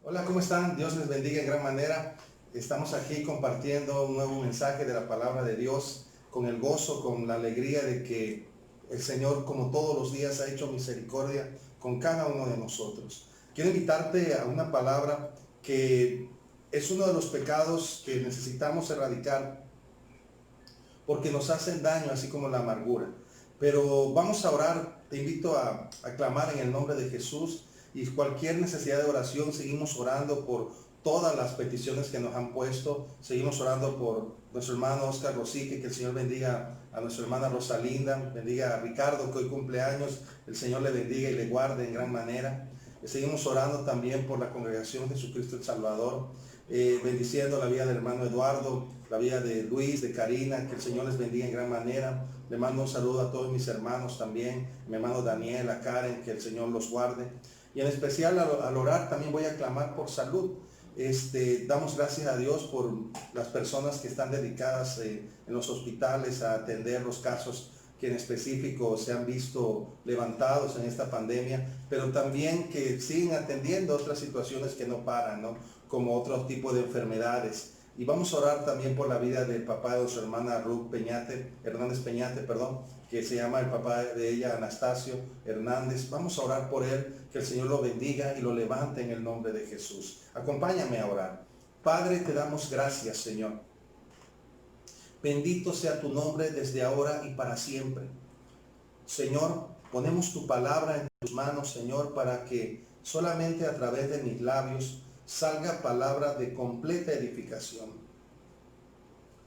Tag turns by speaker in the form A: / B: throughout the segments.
A: Hola, ¿cómo están? Dios les bendiga en gran manera. Estamos aquí compartiendo un nuevo mensaje de la palabra de Dios con el gozo, con la alegría de que el Señor, como todos los días, ha hecho misericordia con cada uno de nosotros. Quiero invitarte a una palabra que es uno de los pecados que necesitamos erradicar porque nos hacen daño, así como la amargura. Pero vamos a orar, te invito a clamar en el nombre de Jesús, y cualquier necesidad de oración, seguimos orando por todas las peticiones que nos han puesto. Seguimos orando por nuestro hermano Oscar Rosique, que el Señor bendiga a nuestra hermana Rosalinda, bendiga a Ricardo, que hoy cumple años, el Señor le bendiga y le guarde en gran manera. Seguimos orando también por la congregación Jesucristo el Salvador, bendiciendo la vida del hermano Eduardo, la vida de Luis, de Karina, que el Señor les bendiga en gran manera. Le mando un saludo a todos mis hermanos también, mi hermano Daniel, a Karen, que el Señor los guarde. Y en especial al orar también voy a clamar por salud. Damos gracias a Dios por las personas que están dedicadas en los hospitales a atender los casos que en específico se han visto levantados en esta pandemia, pero también que siguen atendiendo otras situaciones que no paran, ¿no? Como otros tipos de enfermedades. Y vamos a orar también por la vida del papá de su hermana Ruth Hernández Peñate, perdón, que se llama el papá de ella, Anastasio Hernández. Vamos a orar por él, que el Señor lo bendiga y lo levante en el nombre de Jesús. Acompáñame a orar. Padre, te damos gracias, Señor. Bendito sea tu nombre desde ahora y para siempre. Señor, ponemos tu palabra en tus manos, Señor, para que solamente a través de mis labios salga palabra de completa edificación.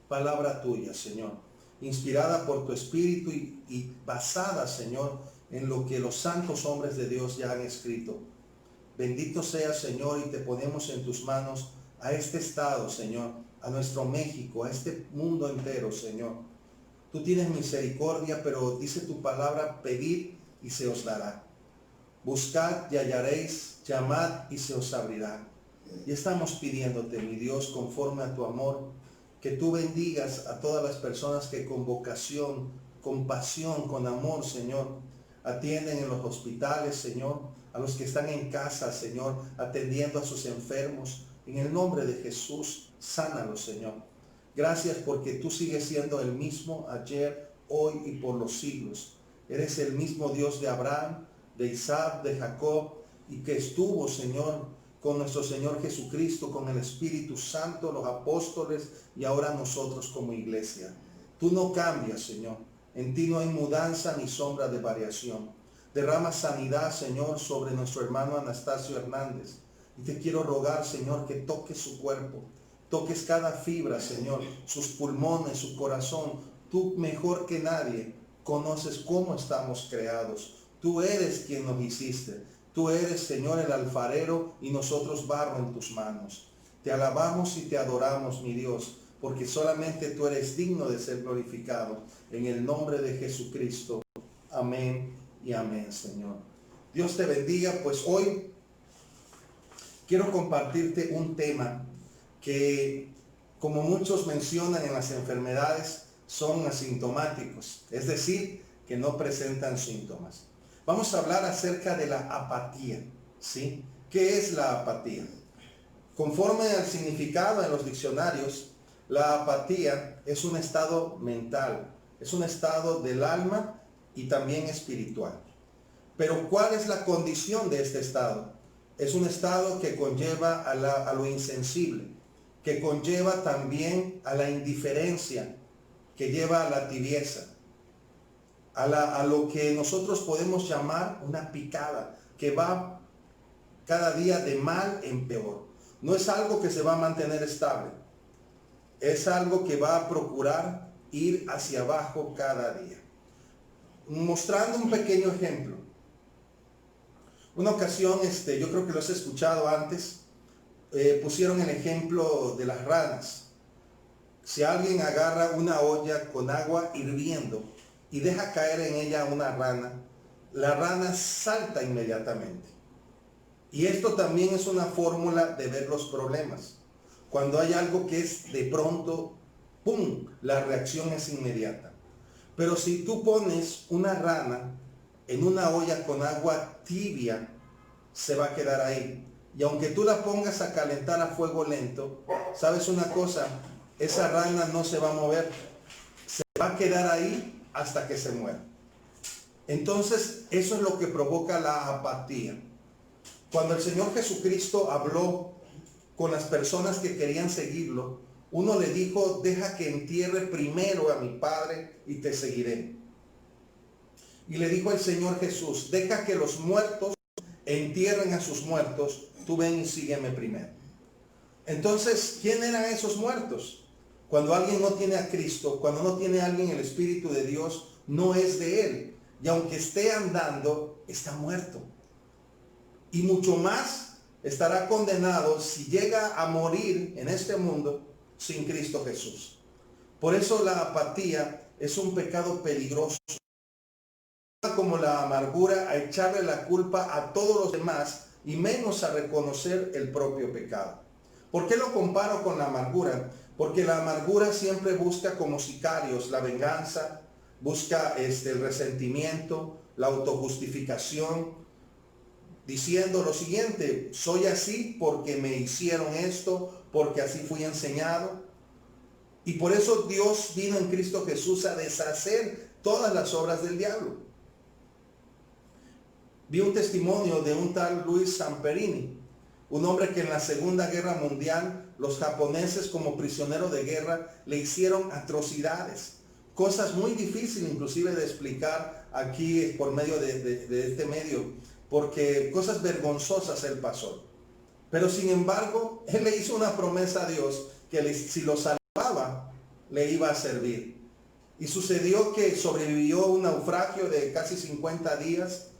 A: Palabra tuya, Señor, inspirada por tu Espíritu y basada, Señor, en lo que los santos hombres de Dios ya han escrito. Bendito sea, Señor, y te ponemos en tus manos a este estado, Señor, a nuestro México, a este mundo entero, Señor. Tú tienes misericordia, pero dice tu palabra: pedid y se os dará. Buscad y hallaréis, llamad y se os abrirá. Y estamos pidiéndote, mi Dios, conforme a tu amor, que tú bendigas a todas las personas que con vocación, con pasión, con amor, Señor, atienden en los hospitales, Señor, a los que están en casa, Señor, atendiendo a sus enfermos. En el nombre de Jesús, sánalos, Señor. Gracias porque tú sigues siendo el mismo ayer, hoy y por los siglos. Eres el mismo Dios de Abraham, de Isaac, de Jacob, y que estuvo, Señor, con nuestro Señor Jesucristo, con el Espíritu Santo, los apóstoles y ahora nosotros como iglesia. Tú no cambias, Señor. En ti no hay mudanza ni sombra de variación. Derrama sanidad, Señor, sobre nuestro hermano Anastasio Hernández. Y te quiero rogar, Señor, que toques su cuerpo. Toques cada fibra, Señor, sus pulmones, su corazón. Tú mejor que nadie conoces cómo estamos creados. Tú eres quien nos hiciste. Tú eres, Señor, el alfarero y nosotros barro en tus manos. Te alabamos y te adoramos, mi Dios, porque solamente tú eres digno de ser glorificado. En el nombre de Jesucristo. Amén y amén, Señor. Dios te bendiga. Pues hoy quiero compartirte un tema que, como muchos mencionan en las enfermedades, son asintomáticos, es decir, que no presentan síntomas. Vamos a hablar acerca de la apatía, ¿sí? ¿Qué es la apatía? Conforme al significado en los diccionarios, la apatía es un estado mental, es un estado del alma y también espiritual. Pero ¿cuál es la condición de este estado? Es un estado que conlleva a lo insensible, que conlleva también a la indiferencia, que lleva a la tibieza, a lo que nosotros podemos llamar una picada, que va cada día de mal en peor. No es algo que se va a mantener estable, es algo que va a procurar ir hacia abajo cada día. Mostrando un pequeño ejemplo. Una ocasión, yo creo que lo has escuchado antes, pusieron el ejemplo de las ranas. Si alguien agarra una olla con agua hirviendo y deja caer en ella una rana, la rana salta inmediatamente. Y esto también es una fórmula de ver los problemas. Cuando hay algo que es de pronto, ¡pum!, la reacción es inmediata. Pero si tú pones una rana en una olla con agua tibia, se va a quedar ahí. Y aunque tú la pongas a calentar a fuego lento, ¿sabes una cosa? Esa rana no se va a mover. Se va a quedar ahí hasta que se muera. Entonces, eso es lo que provoca la apatía. Cuando el Señor Jesucristo habló con las personas que querían seguirlo, uno le dijo, deja que entierre primero a mi Padre y te seguiré. Y le dijo el Señor Jesús, deja que los muertos entierren a sus muertos, tú ven y sígueme primero. Entonces, ¿quién eran esos muertos? Cuando alguien no tiene a Cristo, cuando no tiene a alguien el Espíritu de Dios, no es de él. Y aunque esté andando, está muerto. Y mucho más estará condenado si llega a morir en este mundo sin Cristo Jesús. Por eso la apatía es un pecado peligroso. Como la amargura, a echarle la culpa a todos los demás y menos a reconocer el propio pecado. ¿Por qué lo comparo con la amargura? Porque la amargura siempre busca como sicarios la venganza, busca el resentimiento, la autojustificación, diciendo lo siguiente, soy así porque me hicieron esto, porque así fui enseñado. Y por eso Dios vino en Cristo Jesús a deshacer todas las obras del diablo. Vi un testimonio de un tal Luis Zamperini, un hombre que en la Segunda Guerra Mundial los japoneses como prisionero de guerra le hicieron atrocidades, cosas muy difíciles inclusive de explicar aquí por medio de este medio, porque cosas vergonzosas él pasó. Pero sin embargo, él le hizo una promesa a Dios que si lo salvaba, le iba a servir. Y sucedió que sobrevivió un naufragio de casi 50 días.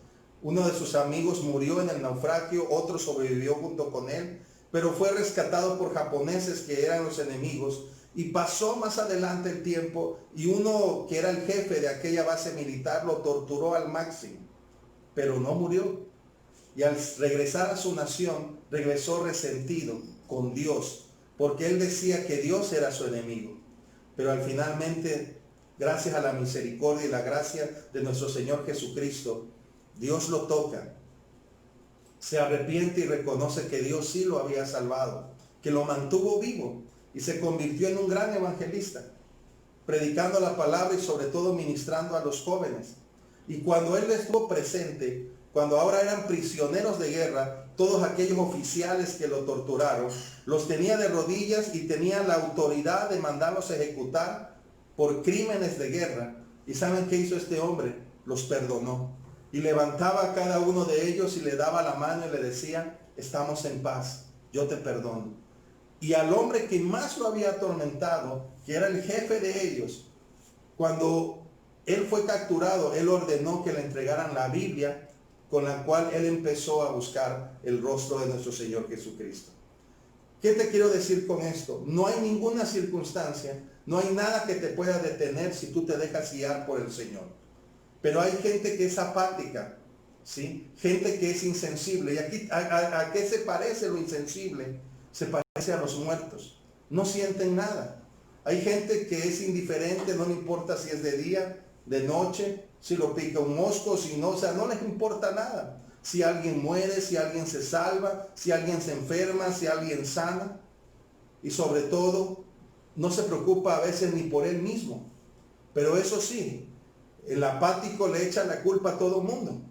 A: Uno de sus amigos murió en el naufragio, otro sobrevivió junto con él, pero fue rescatado por japoneses que eran los enemigos. Y pasó más adelante el tiempo y uno que era el jefe de aquella base militar lo torturó al máximo, pero no murió. Y al regresar a su nación, regresó resentido con Dios, porque él decía que Dios era su enemigo. Pero al finalmente, gracias a la misericordia y la gracia de nuestro Señor Jesucristo, Dios lo toca, se arrepiente y reconoce que Dios sí lo había salvado, que lo mantuvo vivo y se convirtió en un gran evangelista, predicando la palabra y sobre todo ministrando a los jóvenes. Y cuando él estuvo presente, cuando ahora eran prisioneros de guerra, todos aquellos oficiales que lo torturaron, los tenía de rodillas y tenía la autoridad de mandarlos a ejecutar por crímenes de guerra. ¿Y saben qué hizo este hombre? Los perdonó. Y levantaba a cada uno de ellos y le daba la mano y le decía, estamos en paz, yo te perdono. Y al hombre que más lo había atormentado, que era el jefe de ellos, cuando él fue capturado, él ordenó que le entregaran la Biblia, con la cual él empezó a buscar el rostro de nuestro Señor Jesucristo. ¿Qué te quiero decir con esto? No hay ninguna circunstancia, no hay nada que te pueda detener si tú te dejas guiar por el Señor. Pero hay gente que es apática, ¿sí? Gente que es insensible. ¿Y aquí a qué se parece lo insensible? Se parece a los muertos. No sienten nada. Hay gente que es indiferente, no le importa si es de día, de noche, si lo pica un mosco, si no, o sea, no les importa nada. Si alguien muere, si alguien se salva, si alguien se enferma, si alguien sana. Y sobre todo, no se preocupa a veces ni por él mismo. Pero eso sí, el apático le echa la culpa a todo el mundo.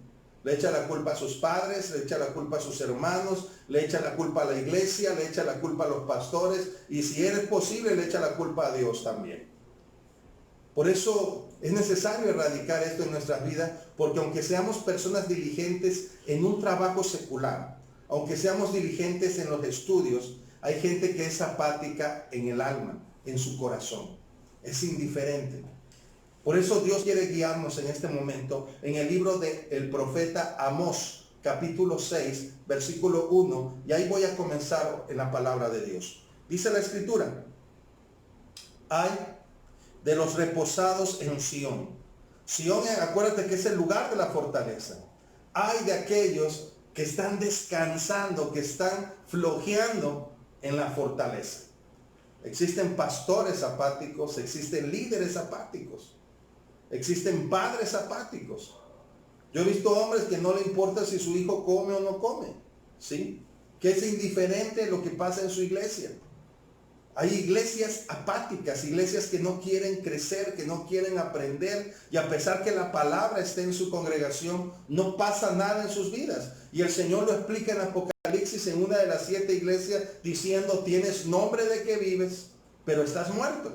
A: Le echa la culpa a sus padres, le echa la culpa a sus hermanos, le echa la culpa a la iglesia, le echa la culpa a los pastores y si es posible le echa la culpa a Dios también. Por eso es necesario erradicar esto en nuestras vidas, porque aunque seamos personas diligentes en un trabajo secular, aunque seamos diligentes en los estudios, hay gente que es apática en el alma, en su corazón. Es indiferente. Por eso Dios quiere guiarnos en este momento en el libro del profeta Amós, capítulo 6, versículo 1, y ahí voy a comenzar en la palabra de Dios. Dice la escritura, ay de los reposados en Sión. Sión, acuérdate que es el lugar de la fortaleza. Ay de aquellos que están descansando, que están flojeando en la fortaleza. Existen pastores apáticos, existen líderes apáticos. Existen padres apáticos. Yo he visto hombres que no le importa si su hijo come o no come, ¿sí? que es indiferente a lo que pasa en su iglesia. Hay iglesias apáticas, iglesias que no quieren crecer, que no quieren aprender, y a pesar que la palabra esté en su congregación, no pasa nada en sus vidas. Y el Señor lo explica en Apocalipsis, en una de las 7 iglesias, diciendo: tienes nombre de que vives, pero estás muerto.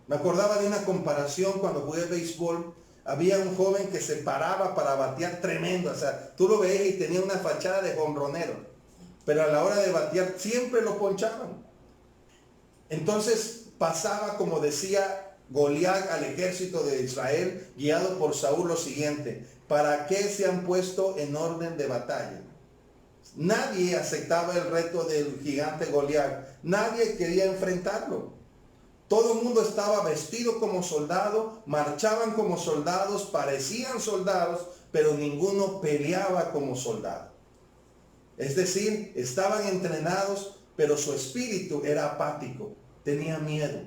A: Me acordaba de una comparación cuando jugué béisbol. Había un joven que se paraba para batear tremendo, o sea, tú lo veías y tenía una fachada de jonronero, pero a la hora de batear siempre lo ponchaban. Entonces pasaba, como decía Goliat al ejército de Israel, guiado por Saúl, lo siguiente: ¿para qué se han puesto en orden de batalla? Nadie aceptaba el reto del gigante Goliat, nadie quería enfrentarlo. Todo el mundo estaba vestido como soldado, marchaban como soldados, parecían soldados, pero ninguno peleaba como soldado. Es decir, estaban entrenados, pero su espíritu era apático, tenía miedo.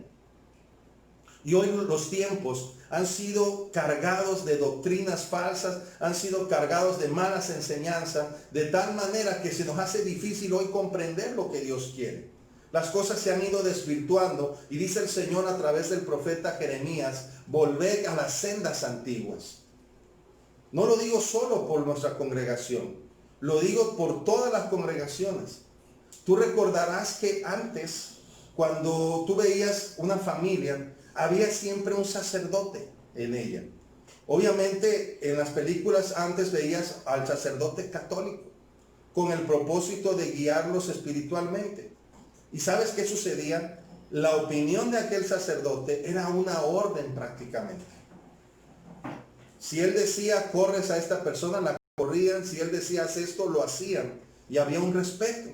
A: Y hoy los tiempos han sido cargados de doctrinas falsas, han sido cargados de malas enseñanzas, de tal manera que se nos hace difícil hoy comprender lo que Dios quiere. Las cosas se han ido desvirtuando, y dice el Señor a través del profeta Jeremías: volved a las sendas antiguas. No lo digo solo por nuestra congregación, lo digo por todas las congregaciones. Tú recordarás que antes, cuando tú veías una familia, había siempre un sacerdote en ella. Obviamente en las películas antes veías al sacerdote católico con el propósito de guiarlos espiritualmente. ¿Y sabes qué sucedía? La opinión de aquel sacerdote era una orden prácticamente. Si él decía: corres a esta persona, la corrían. Si él decía: haz esto, lo hacían. Y había un respeto.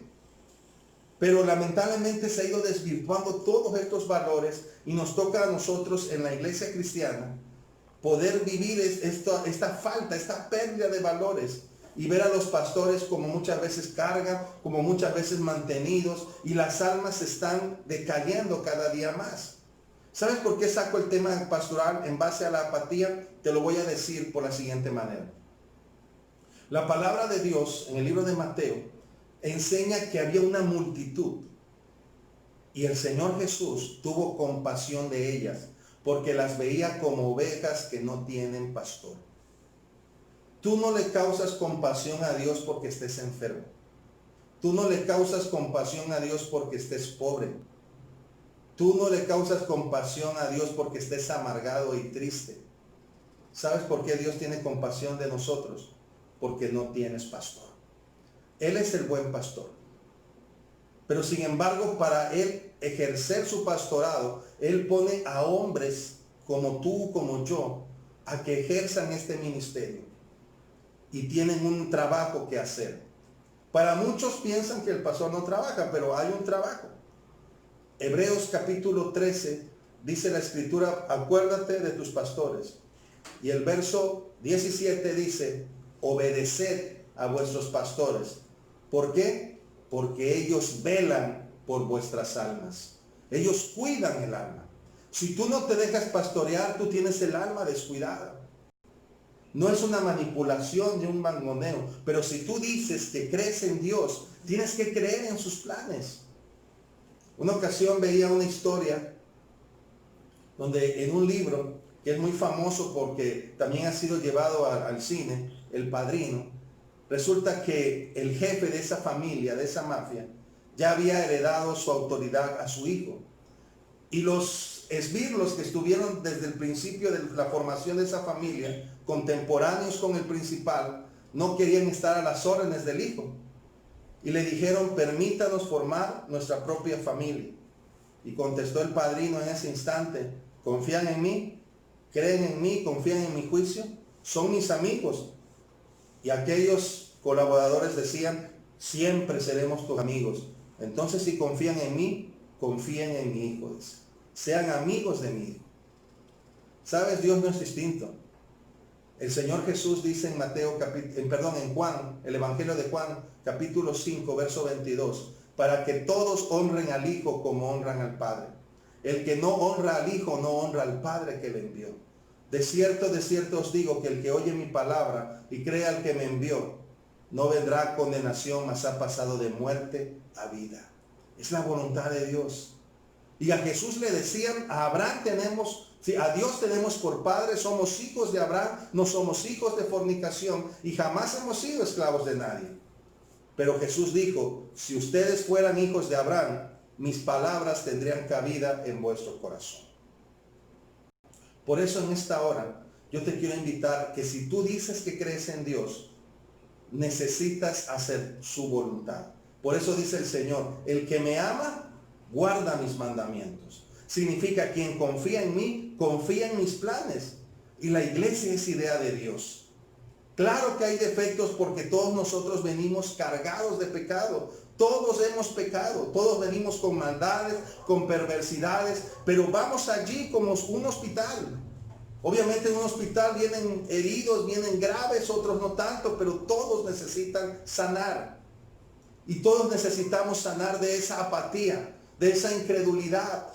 A: Pero lamentablemente se ha ido desvirtuando todos estos valores, y nos toca a nosotros en la iglesia cristiana poder vivir esta falta, esta pérdida de valores, y ver a los pastores como muchas veces cargan, como muchas veces mantenidos, y las almas están decayendo cada día más. ¿Sabes por qué saco el tema pastoral en base a la apatía? Te lo voy a decir por la siguiente manera. La palabra de Dios en el libro de Mateo enseña que había una multitud, y el Señor Jesús tuvo compasión de ellas, porque las veía como ovejas que no tienen pastor. Tú no le causas compasión a Dios porque estés enfermo. Tú no le causas compasión a Dios porque estés pobre. Tú no le causas compasión a Dios porque estés amargado y triste. ¿Sabes por qué Dios tiene compasión de nosotros? Porque no tienes pastor. Él es el buen pastor. Pero sin embargo, para Él ejercer su pastorado, Él pone a hombres como tú, como yo, a que ejerzan este ministerio. Y tienen un trabajo que hacer. Para muchos piensan que el pastor no trabaja, pero hay un trabajo. Hebreos capítulo 13 dice la escritura: acuérdate de tus pastores. Y el verso 17 dice: obedeced a vuestros pastores. ¿Por qué? Porque ellos velan por vuestras almas. Ellos cuidan el alma. Si tú no te dejas pastorear, tú tienes el alma descuidada. No es una manipulación de un mangoneo, pero si tú dices que crees en Dios, tienes que creer en sus planes. Una ocasión veía una historia donde en un libro que es muy famoso porque también ha sido llevado al cine, El Padrino, resulta que el jefe de esa familia, de esa mafia, ya había heredado su autoridad a su hijo. Y los esbirros que estuvieron desde el principio de la formación de esa familia, contemporáneos con el principal, no querían estar a las órdenes del hijo. Y le dijeron: permítanos formar nuestra propia familia. Y contestó el padrino en ese instante: ¿confían en mí? ¿Creen en mí? ¿Confían en mi juicio? Son mis amigos. Y aquellos colaboradores decían: siempre seremos tus amigos. Entonces, si confían en mí, confíen en mi hijo. Sean amigos de mi hijo. ¿Sabes? Dios no es distinto. El Señor Jesús dice en Juan, el Evangelio de Juan, capítulo 5, verso 22, para que todos honren al Hijo como honran al Padre. El que no honra al Hijo no honra al Padre que le envió. De cierto os digo que el que oye mi palabra y cree al que me envió, no vendrá condenación, mas ha pasado de muerte a vida. Es la voluntad de Dios. Y a Jesús le decían, a Abraham tenemos, sí, a Dios tenemos por padre, somos hijos de Abraham, no somos hijos de fornicación y jamás hemos sido esclavos de nadie. Pero Jesús dijo, si ustedes fueran hijos de Abraham, mis palabras tendrían cabida en vuestro corazón. Por eso en esta hora yo te quiero invitar que si tú dices que crees en Dios, necesitas hacer su voluntad. Por eso dice el Señor, el que me ama, guarda mis mandamientos. Significa quien confía en mí, confía en mis planes. Y la iglesia es idea de Dios. Claro que hay defectos porque todos nosotros venimos cargados de pecado. Todos hemos pecado, todos venimos con maldades, con perversidades, pero vamos allí como un hospital. Obviamente en un hospital vienen heridos, vienen graves, otros no tanto, pero todos necesitan sanar. Y todos necesitamos sanar de esa apatía, de esa incredulidad.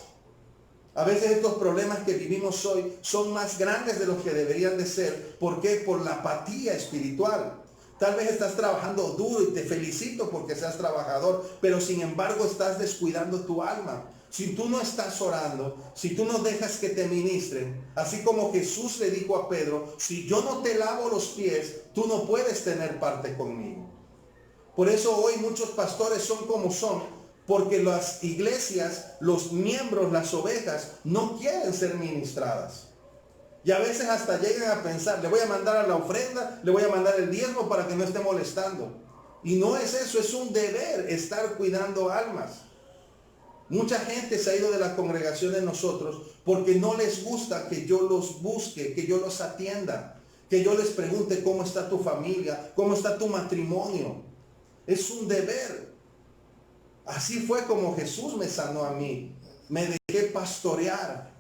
A: A veces estos problemas que vivimos hoy son más grandes de los que deberían de ser. ¿Por qué? Por la apatía espiritual. Tal vez estás trabajando duro y te felicito porque seas trabajador, pero sin embargo estás descuidando tu alma. Si tú no estás orando, si tú no dejas que te ministren, así como Jesús le dijo a Pedro, si yo no te lavo los pies, tú no puedes tener parte conmigo. Por eso hoy muchos pastores son como son, porque las iglesias, los miembros, las ovejas, no quieren ser ministradas. Y a veces hasta llegan a pensar, le voy a mandar a la ofrenda, le voy a mandar el diezmo para que no esté molestando. Y no es eso, es un deber estar cuidando almas. Mucha gente se ha ido de la congregación de nosotros porque no les gusta que yo los busque, que yo los atienda, que yo les pregunte cómo está tu familia, cómo está tu matrimonio. Es un deber. Así fue como Jesús me sanó a mí. Me dejé pastorear.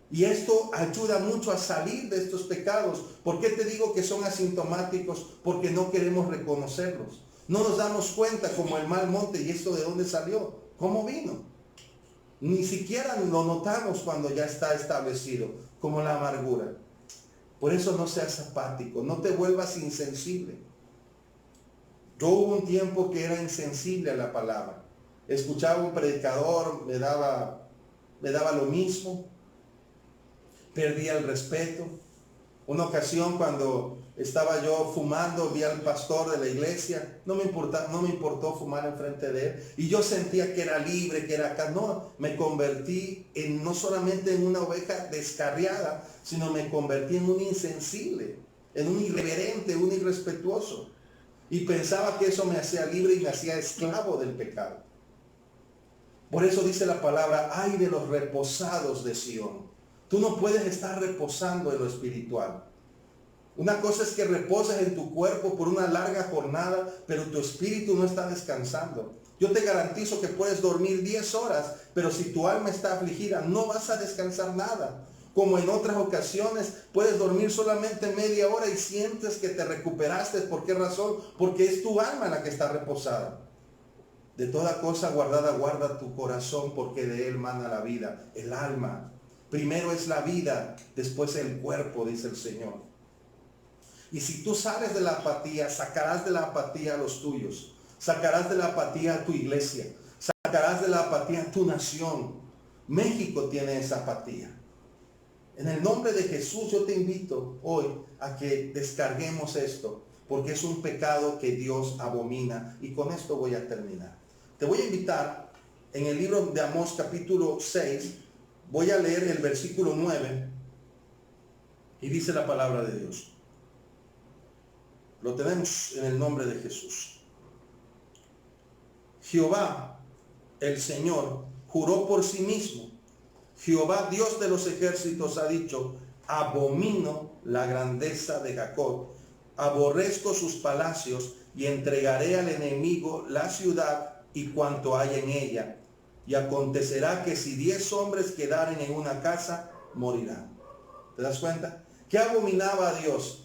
A: Y esto ayuda mucho a salir de estos pecados. ¿Por qué te digo que son asintomáticos? Porque no queremos reconocerlos. No nos damos cuenta como el mal monte. ¿Y esto de dónde salió? ¿Cómo vino? Ni siquiera lo notamos cuando ya está establecido, como la amargura. Por eso no seas apático, no te vuelvas insensible. Yo hubo un tiempo que era insensible a la palabra. Escuchaba un predicador, me daba lo mismo. Perdía el respeto. Una ocasión cuando estaba yo fumando, vi al pastor de la iglesia, no me importó fumar enfrente de él, y yo sentía que era libre, que era acá. No, me convertí no solamente en una oveja descarriada, sino me convertí en un insensible, en un irreverente, un irrespetuoso. Y pensaba que eso me hacía libre y me hacía esclavo del pecado. Por eso dice la palabra, ay de los reposados de Sión. Tú no puedes estar reposando en lo espiritual. Una cosa es que reposas en tu cuerpo por una larga jornada, pero tu espíritu no está descansando. Yo te garantizo que puedes dormir 10 horas, pero si tu alma está afligida, no vas a descansar nada. Como en otras ocasiones, puedes dormir solamente media hora y sientes que te recuperaste. ¿Por qué razón? Porque es tu alma la que está reposada. De toda cosa guardada, guarda tu corazón, porque de él mana la vida, el alma. Primero es la vida, después el cuerpo, dice el Señor. Y si tú sales de la apatía, sacarás de la apatía a los tuyos. Sacarás de la apatía a tu iglesia. Sacarás de la apatía a tu nación. México tiene esa apatía. En el nombre de Jesús yo te invito hoy a que descarguemos esto, porque es un pecado que Dios abomina. Y con esto voy a terminar. Te voy a invitar en el libro de Amós capítulo 6, voy a leer el versículo 9 y dice la palabra de Dios. Lo tenemos en el nombre de Jesús. Jehová, el Señor, juró por sí mismo. Jehová, Dios de los ejércitos, ha dicho, abomino la grandeza de Jacob, aborrezco sus palacios y entregaré al enemigo la ciudad y cuanto hay en ella. Y acontecerá que si 10 hombres quedaren en una casa, morirán. ¿Te das cuenta? ¿Qué abominaba a Dios?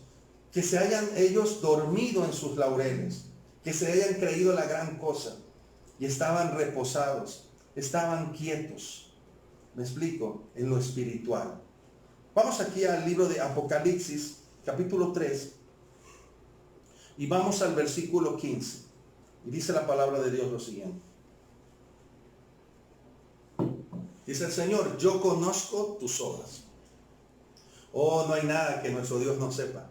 A: Que se hayan ellos dormido en sus laureles, que se hayan creído la gran cosa y estaban reposados, estaban quietos. ¿Me explico? En lo espiritual. Vamos aquí al libro de Apocalipsis, capítulo 3. Y vamos al versículo 15. Y dice la palabra de Dios lo siguiente. Dice el Señor, yo conozco tus obras. Oh, no hay nada que nuestro Dios no sepa.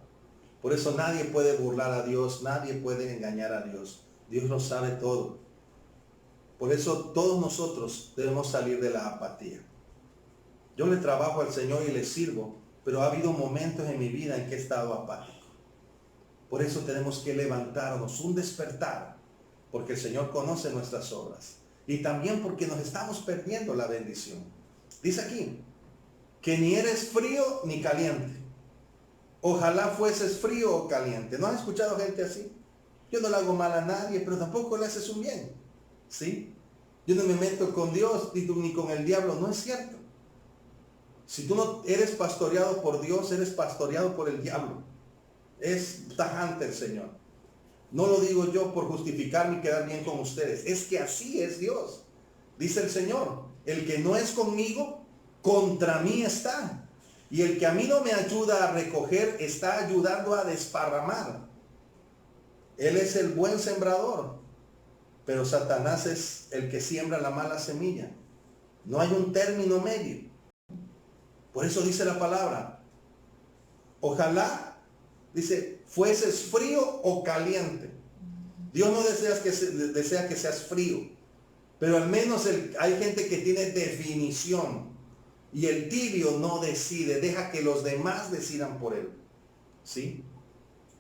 A: Por eso nadie puede burlar a Dios, nadie puede engañar a Dios. Dios lo sabe todo. Por eso todos nosotros debemos salir de la apatía. Yo le trabajo al Señor y le sirvo, pero ha habido momentos en mi vida en que he estado apático. Por eso tenemos que levantarnos, un despertar, porque el Señor conoce nuestras obras. Y también porque nos estamos perdiendo la bendición. Dice aquí, que ni eres frío ni caliente. Ojalá fueses frío o caliente. ¿No has escuchado gente así? Yo no le hago mal a nadie, pero tampoco le haces un bien. ¿Sí? Yo no me meto con Dios ni con el diablo. No es cierto. Si tú no eres pastoreado por Dios, eres pastoreado por el diablo. Es tajante el Señor. No lo digo yo por justificarme y quedar bien con ustedes. Es que así es Dios. Dice el Señor, el que no es conmigo, contra mí está. Y el que a mí no me ayuda a recoger, está ayudando a desparramar. Él es el buen sembrador, pero Satanás es el que siembra la mala semilla. No hay un término medio. Por eso dice la palabra, ojalá, dice, fueses frío o caliente. Dios no desea que seas frío, pero al menos hay gente que tiene definición. Y el tibio no decide, deja que los demás decidan por él. ¿Sí?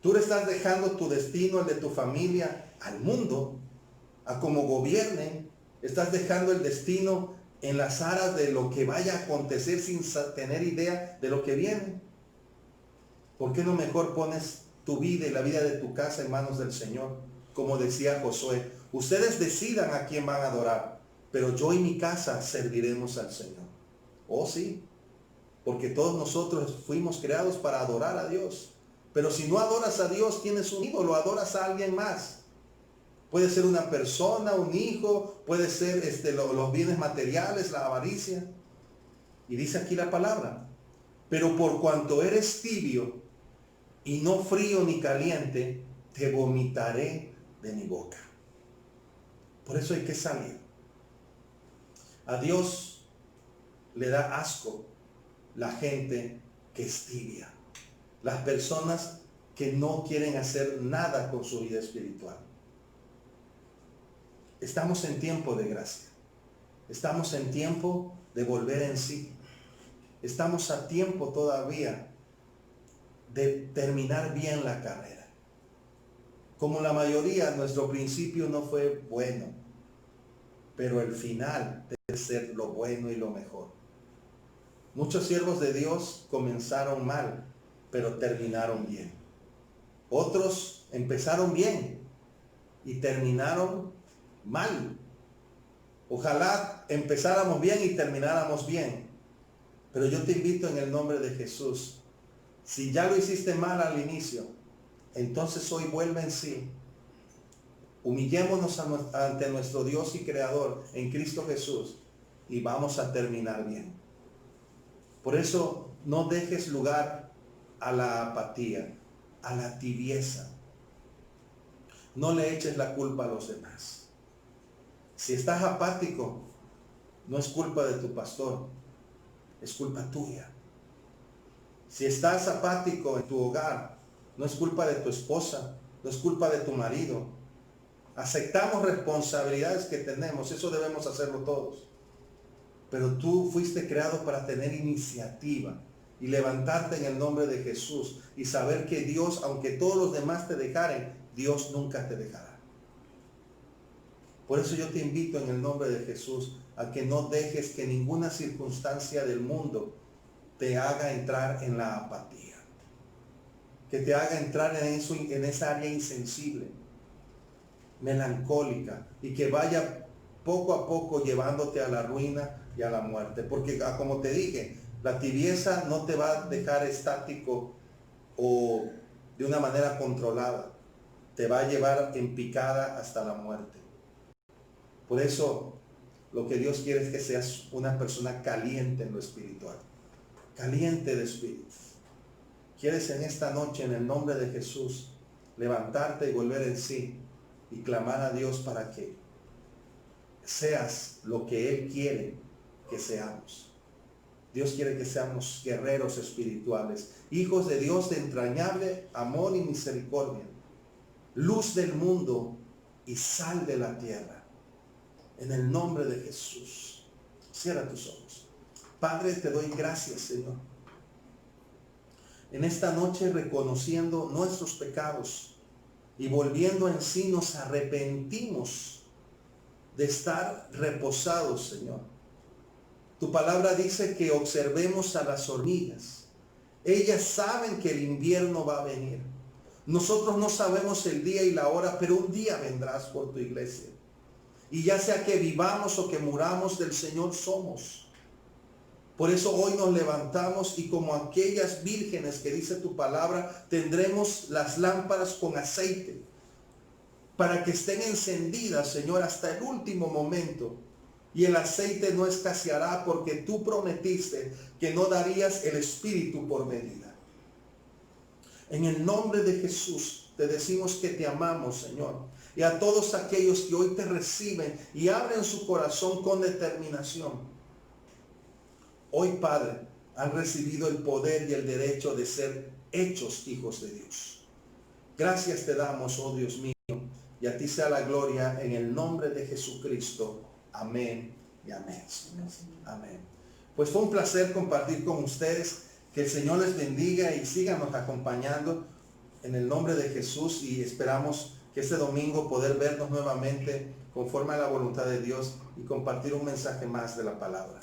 A: Tú le estás dejando tu destino, el de tu familia, al mundo, a cómo gobiernen. Estás dejando el destino en las aras de lo que vaya a acontecer sin tener idea de lo que viene. ¿Por qué no mejor pones tu vida y la vida de tu casa en manos del Señor? Como decía Josué, ustedes decidan a quién van a adorar, pero yo y mi casa serviremos al Señor. Oh sí, porque todos nosotros fuimos creados para adorar a Dios. Pero si no adoras a Dios, tienes un ídolo, adoras a alguien más. Puede ser una persona, un hijo, puede ser los bienes materiales, la avaricia. Y dice aquí la palabra, pero por cuanto eres tibio y no frío ni caliente, te vomitaré de mi boca. Por eso hay que salir. A Dios le da asco la gente que es tibia. Las personas que no quieren hacer nada con su vida espiritual. Estamos en tiempo de gracia. Estamos en tiempo de volver en sí. Estamos a tiempo todavía de terminar bien la carrera. Como la mayoría, nuestro principio no fue bueno, pero el final debe ser lo bueno y lo mejor. Muchos siervos de Dios comenzaron mal, pero terminaron bien. Otros empezaron bien y terminaron mal. Ojalá empezáramos bien y termináramos bien. Pero yo te invito en el nombre de Jesús. Si ya lo hiciste mal al inicio, entonces hoy vuelve en sí. Humillémonos ante nuestro Dios y Creador en Cristo Jesús y vamos a terminar bien. Por eso no dejes lugar a la apatía, a la tibieza. No le eches la culpa a los demás. Si estás apático, no es culpa de tu pastor, es culpa tuya. Si estás apático en tu hogar, no es culpa de tu esposa, no es culpa de tu marido. Aceptamos responsabilidades que tenemos, eso debemos hacerlo todos. Pero tú fuiste creado para tener iniciativa y levantarte en el nombre de Jesús y saber que Dios, aunque todos los demás te dejaren, Dios nunca te dejará. Por eso yo te invito en el nombre de Jesús a que no dejes que ninguna circunstancia del mundo te haga entrar en la apatía, que te haga entrar en esa área insensible, melancólica, y que vaya poco a poco llevándote a la ruina y a la muerte. Porque como te dije, la tibieza no te va a dejar estático o de una manera controlada, te va a llevar en picada hasta la muerte. Por eso lo que Dios quiere es que seas una persona caliente en lo espiritual, caliente de espíritu. ¿Quieres en esta noche, en el nombre de Jesús, levantarte y volver en sí y clamar a Dios para que seas lo que Él quiere que seamos. Dios quiere que seamos guerreros espirituales, hijos de Dios de entrañable amor y misericordia, luz del mundo y sal de la tierra. En el nombre de Jesús. Cierra tus ojos. Padre, te doy gracias, Señor. En esta noche, reconociendo nuestros pecados y volviendo en sí, nos arrepentimos de estar reposados, Señor. Tu palabra dice que observemos a las hormigas. Ellas saben que el invierno va a venir. Nosotros no sabemos el día y la hora, pero un día vendrás por tu iglesia. Y ya sea que vivamos o que muramos, del Señor somos. Por eso hoy nos levantamos y como aquellas vírgenes que dice tu palabra, tendremos las lámparas con aceite para que estén encendidas, Señor, hasta el último momento. Y el aceite no escaseará, porque tú prometiste que no darías el Espíritu por medida. En el nombre de Jesús te decimos que te amamos, Señor. Y a todos aquellos que hoy te reciben y abren su corazón con determinación. Hoy, Padre, han recibido el poder y el derecho de ser hechos hijos de Dios. Gracias te damos, oh Dios mío, y a ti sea la gloria en el nombre de Jesucristo. Amén y amén. Amén. Pues fue un placer compartir con ustedes. Que el Señor les bendiga y síganos acompañando en el nombre de Jesús, y esperamos que este domingo poder vernos nuevamente conforme a la voluntad de Dios y compartir un mensaje más de la palabra.